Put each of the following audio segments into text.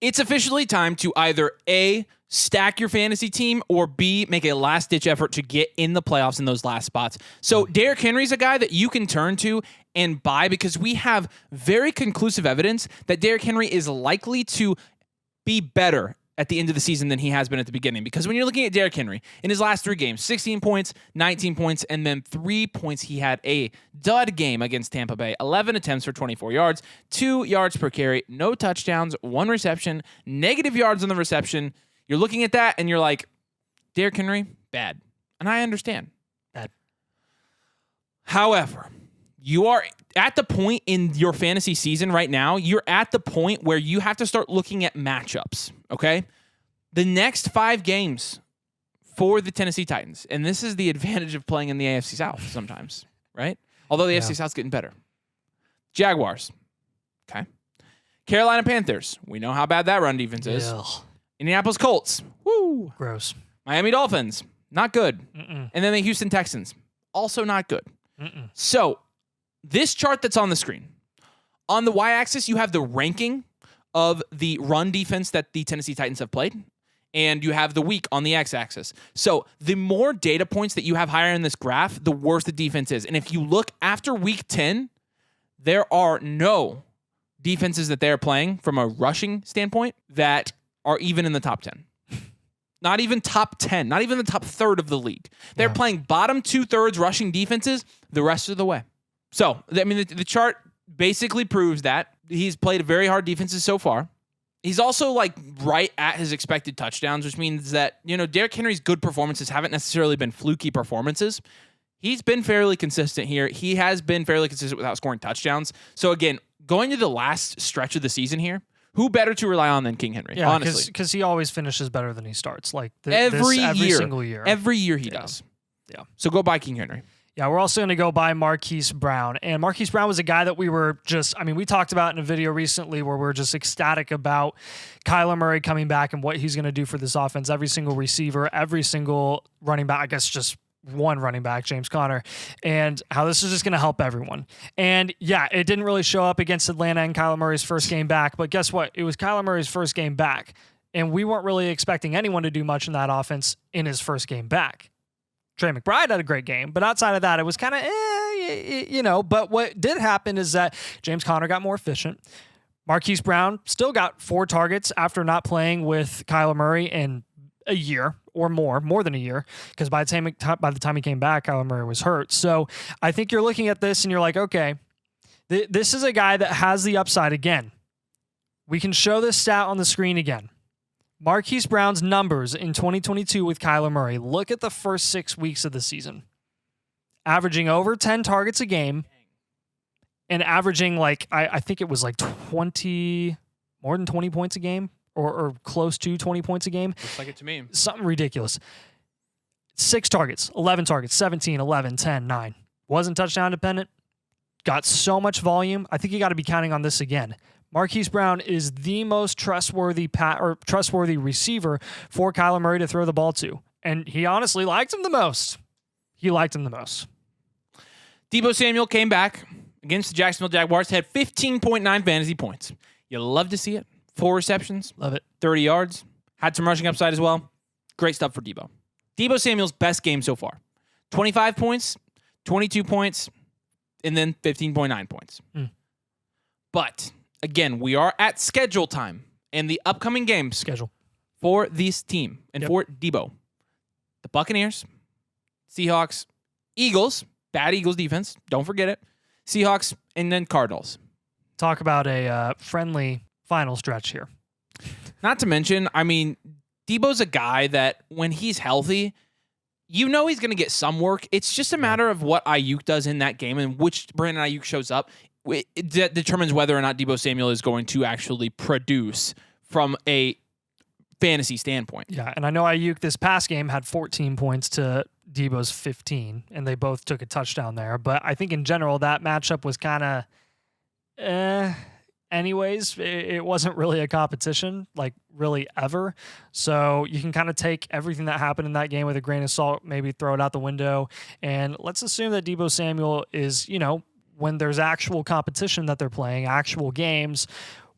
It's officially time to either A, stack your fantasy team, or B, make a last-ditch effort to get in the playoffs in those last spots. So Derrick Henry's a guy that you can turn to and buy because we have very conclusive evidence that Derrick Henry is likely to be better at the end of the season than he has been at the beginning. Because when you're looking at Derrick Henry, in his last 3 games, 16 points, 19 points, and then 3 points, he had a dud game against Tampa Bay. 11 attempts for 24 yards, 2 yards per carry, no touchdowns, 1 reception, negative yards on the reception. You're looking at that and you're like, Derrick Henry, bad. And I understand. Bad. However, you are at the point in your fantasy season right now, you're at the point where you have to start looking at matchups, okay? The next 5 games for the Tennessee Titans, and this is the advantage of playing in the AFC South sometimes, right? Although the AFC South's getting better. Jaguars, okay? Carolina Panthers, we know how bad that run defense is. Ugh. Indianapolis Colts, woo. Gross. Miami Dolphins, not good. Mm-mm. And then the Houston Texans, also not good. Mm-mm. So, this chart that's on the screen, on the y-axis, you have the ranking of the run defense that the Tennessee Titans have played, and you have the week on the x-axis. So the more data points that you have higher in this graph, the worse the defense is. And if you look after week 10, there are no defenses that they're playing from a rushing standpoint that are even in the top 10. Not even top 10, not even the top third of the league. They're playing bottom 2/3 rushing defenses the rest of the way. So, I mean, the chart basically proves that he's played very hard defenses so far. He's also like right at his expected touchdowns, which means that, you know, Derrick Henry's good performances haven't necessarily been fluky performances. He's been fairly consistent here. He has been fairly consistent without scoring touchdowns. So again, going to the last stretch of the season here, who better to rely on than King Henry? Yeah, honestly, because he always finishes better than he starts. Like every single year. Every year he does. Yeah. So go buy King Henry. Yeah, we're also going to go by Marquise Brown. And Marquise Brown was a guy that we were just, I mean, we talked about in a video recently where we're just ecstatic about Kyler Murray coming back and what he's going to do for this offense. Every single receiver, every single running back, I guess just one running back, James Conner, and how this is just going to help everyone. And yeah, it didn't really show up against Atlanta in Kyler Murray's first game back, but guess what? It was Kyler Murray's first game back, and we weren't really expecting anyone to do much in that offense in his first game back. Trey McBride had a great game, but outside of that, it was kind of, you know. But what did happen is that James Conner got more efficient. Marquise Brown still got 4 targets after not playing with Kyler Murray in a year or more than a year, because by the time he came back, Kyler Murray was hurt. So I think you're looking at this and you're like, okay, this is a guy that has the upside again. We can show this stat on the screen again. Marquise Brown's numbers in 2022 with Kyler Murray. Look at the first 6 weeks of the season. Averaging over 10 targets a game and averaging like, I think it was like more than 20 points a game or close to 20 points a game. Looks like it to me. Something ridiculous. 6 targets, 11 targets, 17, 11, 10, 9. Wasn't touchdown dependent. Got so much volume. I think you got to be counting on this again. Marquise Brown is the most trustworthy receiver for Kyler Murray to throw the ball to. And he honestly liked him the most. Deebo Samuel came back against the Jacksonville Jaguars, had 15.9 fantasy points. You love to see it. 4 receptions. Love it. 30 yards. Had some rushing upside as well. Great stuff for Deebo. Deebo Samuel's best game so far. 25 points, 22 points, and then 15.9 points. But again, we are at schedule time, and the upcoming games for this team and for Deebo. The Buccaneers, Seahawks, Eagles, bad Eagles defense, don't forget it, Seahawks, and then Cardinals. Talk about a friendly final stretch here. Not to mention, I mean, Deebo's a guy that when he's healthy, you know he's going to get some work. It's just a matter of what Ayuk does in that game and which Brandon Ayuk shows up. It determines whether or not Deebo Samuel is going to actually produce from a fantasy standpoint. Yeah, and I know Ayuk this past game had 14 points to Deebo's 15, and they both took a touchdown there. But I think in general, that matchup was kind of anyways. It wasn't really a competition, like really ever. So you can kind of take everything that happened in that game with a grain of salt, maybe throw it out the window. And let's assume that Deebo Samuel is, you know, when there's actual competition that they're playing, actual games,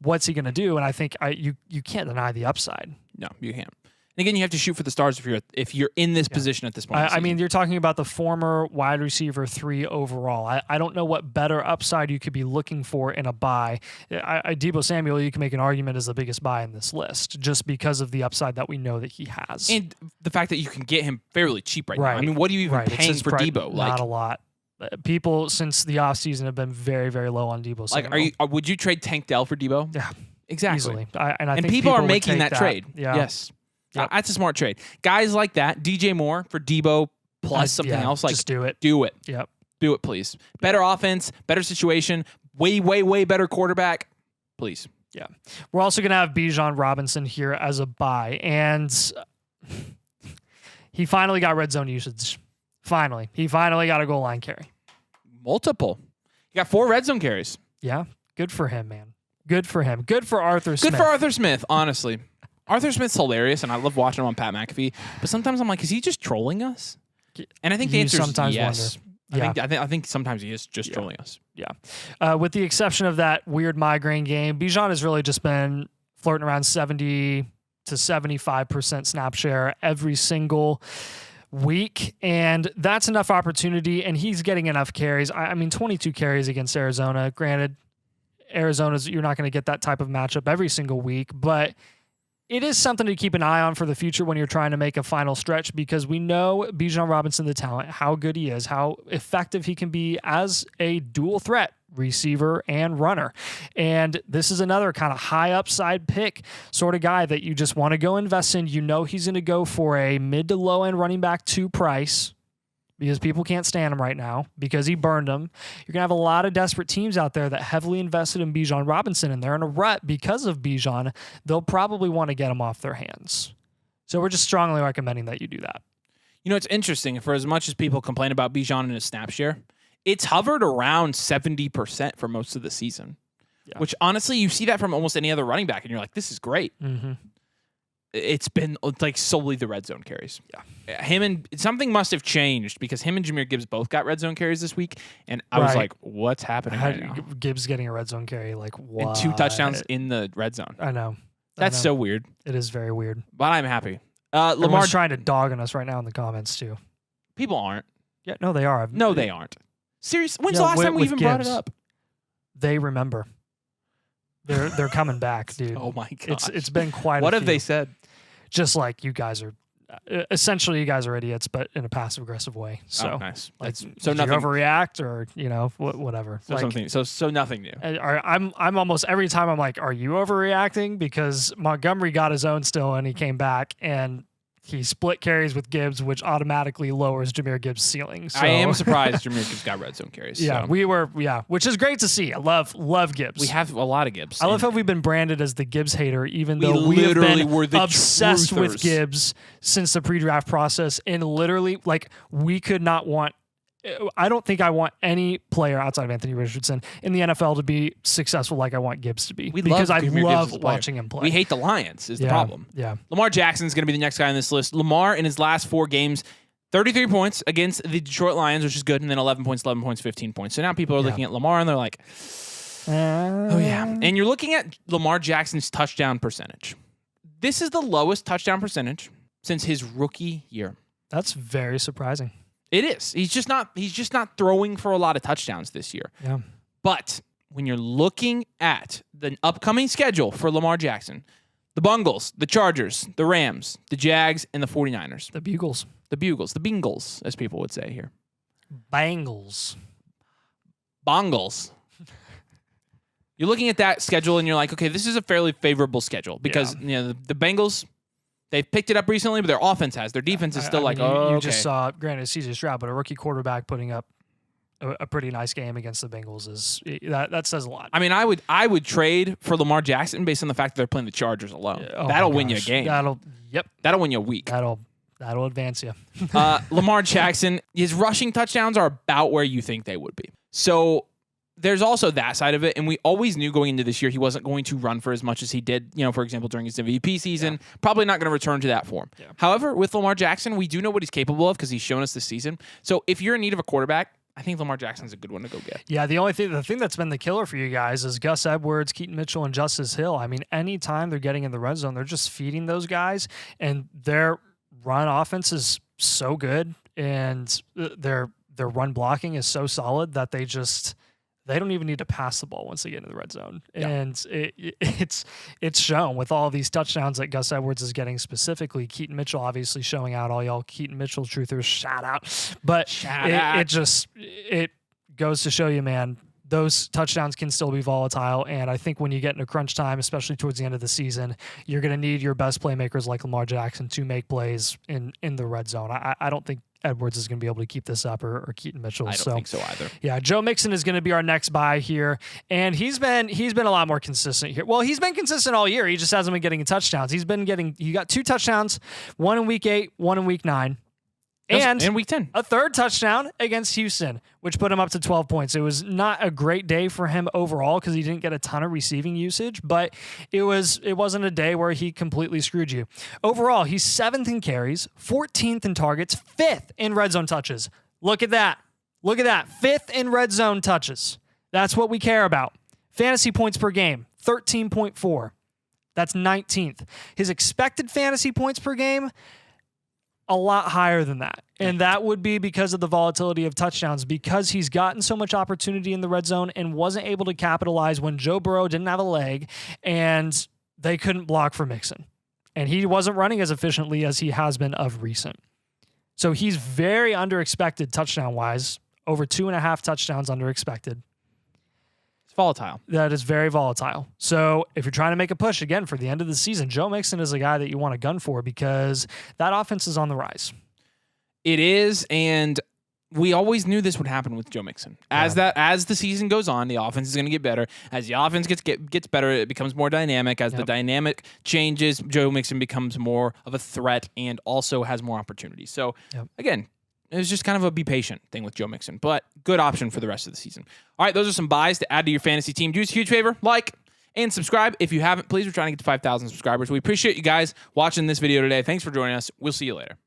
what's he going to do? And I think you can't deny the upside. No, you can't. And again, you have to shoot for the stars if you're in this position at this point. I mean, you're talking about the former wide receiver 3 overall. I don't know what better upside you could be looking for in a buy. Deebo Samuel, you can make an argument, is the biggest buy in this list just because of the upside that we know that he has. And the fact that you can get him fairly cheap now. I mean, what are you even paying for Deebo? Not a lot. People since the offseason have been very, very low on Deebo Samuel. Would you trade Tank Dell for Deebo? Yeah. Exactly. Easily. I think people are would making take that trade. Yeah. Yes. Yep. That's a smart trade. Guys like that, DJ Moore for Deebo plus something else. Just do it. Do it. Yep. Do it, please. Better offense, better situation, way, way, way better quarterback. Please. Yeah. We're also going to have Bijan Robinson here as a buy. And he finally got red zone usage. Finally. He finally got a goal line carry. Multiple. He got 4 red zone carries. Yeah. Good for him, man. Good for him. Good for Arthur Smith. Good for Arthur Smith, honestly. Arthur Smith's hilarious, and I love watching him on Pat McAfee. But sometimes I'm like, is he just trolling us? And I think the answer is yes. Wonder. I think sometimes he is just trolling us. Yeah. With the exception of that weird migraine game, Bijan has really just been flirting around 70 to 75% snap share every single week, and that's enough opportunity, and he's getting enough carries. I mean, 22 carries against Arizona. Granted, Arizona's, you're not going to get that type of matchup every single week, but it is something to keep an eye on for the future when you're trying to make a final stretch, because we know Bijan Robinson, the talent, how good he is, how effective he can be as a dual threat receiver and runner. And this is another kind of high upside pick sort of guy that you just want to go invest in. You know he's going to go for a mid to low end running back 2 price, because people can't stand him right now because he burned them. You're going to have a lot of desperate teams out there that heavily invested in Bijan Robinson, and they're in a rut because of Bijan. They'll probably want to get him off their hands. So we're just strongly recommending that you do that. You know, it's interesting. For as much as people complain about Bijan and his snap share, it's hovered around 70% for most of the season, which honestly, you see that from almost any other running back, and you're like, this is great. Mm-hmm. It's been like solely the red zone carries. Yeah. Something must have changed, because him and Jahmyr Gibbs both got red zone carries this week, and I was like, what's happening right now? Gibbs getting a red zone carry, like what? And 2 touchdowns in the red zone. I know. That's so weird. It is very weird. But I'm happy. Lamar's trying to dog on us right now in the comments too. People aren't. Yeah, no, they are. No, they aren't. Seriously, when's the last time we even brought it up? They remember. They're coming back, dude. Oh my god. It's been quite What a have few. they said? Just like you guys are essentially you guys are idiots, but in a passive aggressive way. So nice. Like, so nothing. You overreact, or whatever. So something. So nothing new. I'm almost every time I'm like, are you overreacting? Because Montgomery got his own still, and he came back and he split carries with Gibbs, which automatically lowers Jahmyr Gibbs' ceiling. So. I am surprised Jahmyr Gibbs got red zone carries. Yeah, so. Which is great to see. I love Gibbs. We have a lot of Gibbs. I love how we've been branded as the Gibbs hater, even though we have been obsessed with Gibbs since the pre-draft process. And literally, like, we could not want. I don't think I want any player outside of Anthony Richardson in the NFL to be successful like I want Gibbs to be. Because I love watching him play. We hate the Lions is the problem. Yeah. Lamar Jackson is going to be the next guy on this list. Lamar, in his last 4 games, 33 points against the Detroit Lions, which is good, and then 11 points, 15 points. So now people are looking at Lamar, and they're like, oh, yeah. And you're looking at Lamar Jackson's touchdown percentage. This is the lowest touchdown percentage since his rookie year. That's very surprising. It is. He's just not throwing for a lot of touchdowns this year. Yeah. But when you're looking at the upcoming schedule for Lamar Jackson, the Bungles, the Chargers, the Rams, the Jags, and the 49ers. The Bugles. The Bugles. The Bengals, as people would say here. Bengals. Bongles. You're looking at that schedule and you're like, okay, this is a fairly favorable schedule because the Bengals, they've picked it up recently, but their offense has. Their defense is still you just saw, granted, CJ Stroud, but a rookie quarterback putting up a pretty nice game against the Bengals that says a lot. I mean, I would trade for Lamar Jackson based on the fact that they're playing the Chargers alone. That'll win you a game. That'll win you a week. That'll advance you. Lamar Jackson, his rushing touchdowns are about where you think they would be. So there's also that side of it, and we always knew going into this year he wasn't going to run for as much as he did, for example, during his MVP season. Yeah. Probably not going to return to that form. Yeah. However, with Lamar Jackson, we do know what he's capable of because he's shown us this season. So if you're in need of a quarterback, I think Lamar Jackson's a good one to go get. Yeah, the thing that's been the killer for you guys is Gus Edwards, Keaton Mitchell, and Justice Hill. I mean, anytime they're getting in the red zone, they're just feeding those guys, and their run offense is so good, and their run blocking is so solid that they don't even need to pass the ball once they get into the red zone. Yeah. And it's shown with all these touchdowns that Gus Edwards is getting, specifically Keaton Mitchell obviously showing out. All y'all Keaton Mitchell truthers, shout out. But it goes to show you, man, those touchdowns can still be volatile. And I think when you get into crunch time, especially towards the end of the season, you're going to need your best playmakers like Lamar Jackson to make plays in the red zone. I don't think Edwards is going to be able to keep this up, or Keaton Mitchell. I don't think so either. Yeah, Joe Mixon is going to be our next buy here, and he's been a lot more consistent here. Well, he's been consistent all year. He just hasn't been getting touchdowns. He got 2 touchdowns, one in week 8, one in week 9. And in week 10, a third touchdown against Houston, which put him up to 12 points. It was not a great day for him overall because he didn't get a ton of receiving usage, but it wasn't a day where he completely screwed you. Overall, he's 7th in carries, 14th in targets, 5th in red zone touches. Look at that. 5th in red zone touches. That's what we care about. Fantasy points per game, 13.4. That's 19th. His expected fantasy points per game, a lot higher than that. And that would be because of the volatility of touchdowns, because he's gotten so much opportunity in the red zone and wasn't able to capitalize when Joe Burrow didn't have a leg and they couldn't block for Mixon. And he wasn't running as efficiently as he has been of recent. So he's very under-expected touchdown-wise, over 2.5 touchdowns under-expected. it's volatile. That is very volatile. So if you're trying to make a push again for the end of the season, Joe Mixon is a guy that you want to gun for because that offense is on the rise. It is, and we always knew this would happen with Joe Mixon. As the season goes on, the offense is going to get better. As the offense gets better, it becomes more dynamic. As the dynamic changes, Joe Mixon becomes more of a threat and also has more opportunities. So again, it was just kind of a be patient thing with Joe Mixon, but good option for the rest of the season. All right, those are some buys to add to your fantasy team. Do us a huge favor, like and subscribe. If you haven't, please, we're trying to get to 5,000 subscribers. We appreciate you guys watching this video today. Thanks for joining us. We'll see you later.